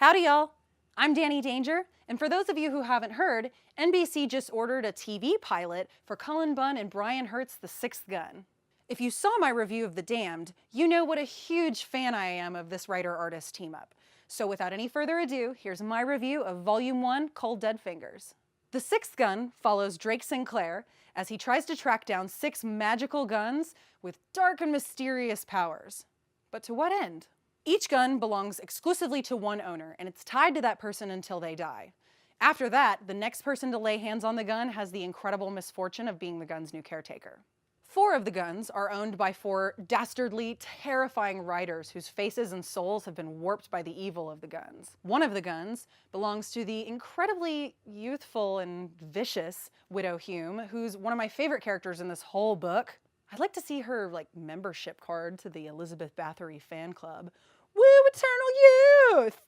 Howdy y'all, I'm Danny Danger, and for those of you who haven't heard, NBC just ordered a TV pilot for Cullen, Bunn, and Brian Hurtt's The Sixth Gun. If you saw my review of The Damned, you know what a huge fan I am of this writer-artist team-up. So without any further ado, here's my review of Volume 1, Cold Dead Fingers. The Sixth Gun follows Drake Sinclair as he tries to track down 6 magical guns with dark and mysterious powers. But to what end? Each gun belongs exclusively to one owner, and it's tied to that person until they die. After that, the next person to lay hands on the gun has the incredible misfortune of being the gun's new caretaker. 4 of the guns are owned by 4 dastardly, terrifying riders whose faces and souls have been warped by the evil of the guns. One of the guns belongs to the incredibly youthful and vicious Widow Hume, who's one of my favorite characters in this whole book. I'd like to see her, membership card to the Elizabeth Bathory fan club. Woo, eternal youth!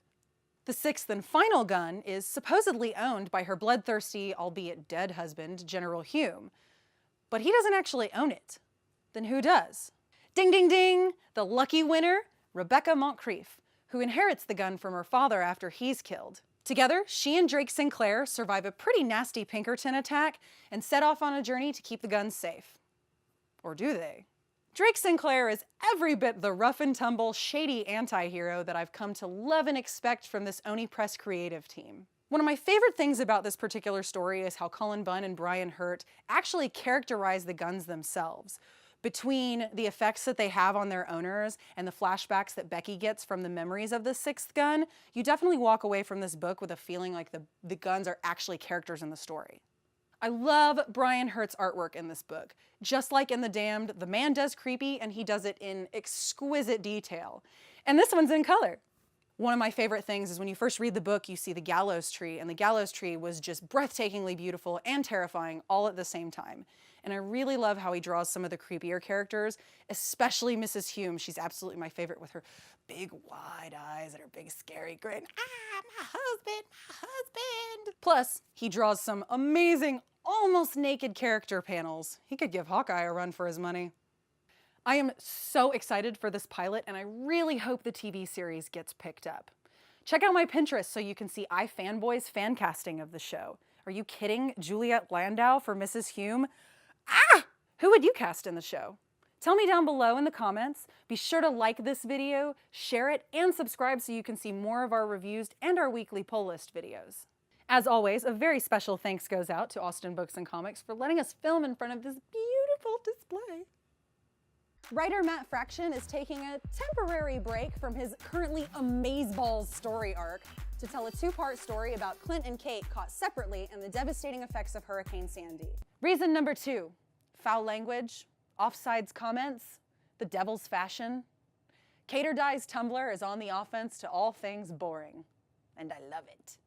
The 6th and final gun is supposedly owned by her bloodthirsty, albeit dead husband, General Hume. But he doesn't actually own it. Then who does? Ding ding ding! The lucky winner, Rebecca Moncrief, who inherits the gun from her father after he's killed. Together, she and Drake Sinclair survive a pretty nasty Pinkerton attack and set off on a journey to keep the guns safe. Or do they? Drake Sinclair is every bit the rough-and-tumble, shady anti-hero that I've come to love and expect from this Oni Press creative team. One of my favorite things about this particular story is how Cullen Bunn and Brian Hurtt actually characterize the guns themselves. Between the effects that they have on their owners and the flashbacks that Becky gets from the memories of the 6th gun, you definitely walk away from this book with a feeling like the guns are actually characters in the story. I love Brian Hurtt's artwork in this book. Just like in The Damned, the man does creepy and he does it in exquisite detail. And this one's in color. One of my favorite things is when you first read the book, you see the gallows tree, and the gallows tree was just breathtakingly beautiful and terrifying all at the same time. And I really love how he draws some of the creepier characters, especially Mrs. Hume. She's absolutely my favorite with her big wide eyes and her big scary grin. Ah, my husband, my husband! Plus, he draws some amazing, almost naked character panels. He could give Hawkeye a run for his money. I am so excited for this pilot, and I really hope the TV series gets picked up. Check out my Pinterest so you can see iFanboy's fan casting of the show. Are you kidding? Juliet Landau for Mrs. Hume? Ah! Who would you cast in the show? Tell me down below in the comments. Be sure to like this video, share it, and subscribe so you can see more of our reviews and our weekly pull list videos. As always, a very special thanks goes out to Austin Books and Comics for letting us film in front of this beautiful display. Writer Matt Fraction is taking a temporary break from his currently amazeballs story arc to tell a 2-part story about Clint and Kate caught separately in the devastating effects of Hurricane Sandy. Reason number 2, foul language, offsides comments, the devil's fashion. Kate or Die's Tumblr is on the offense to all things boring, and I love it.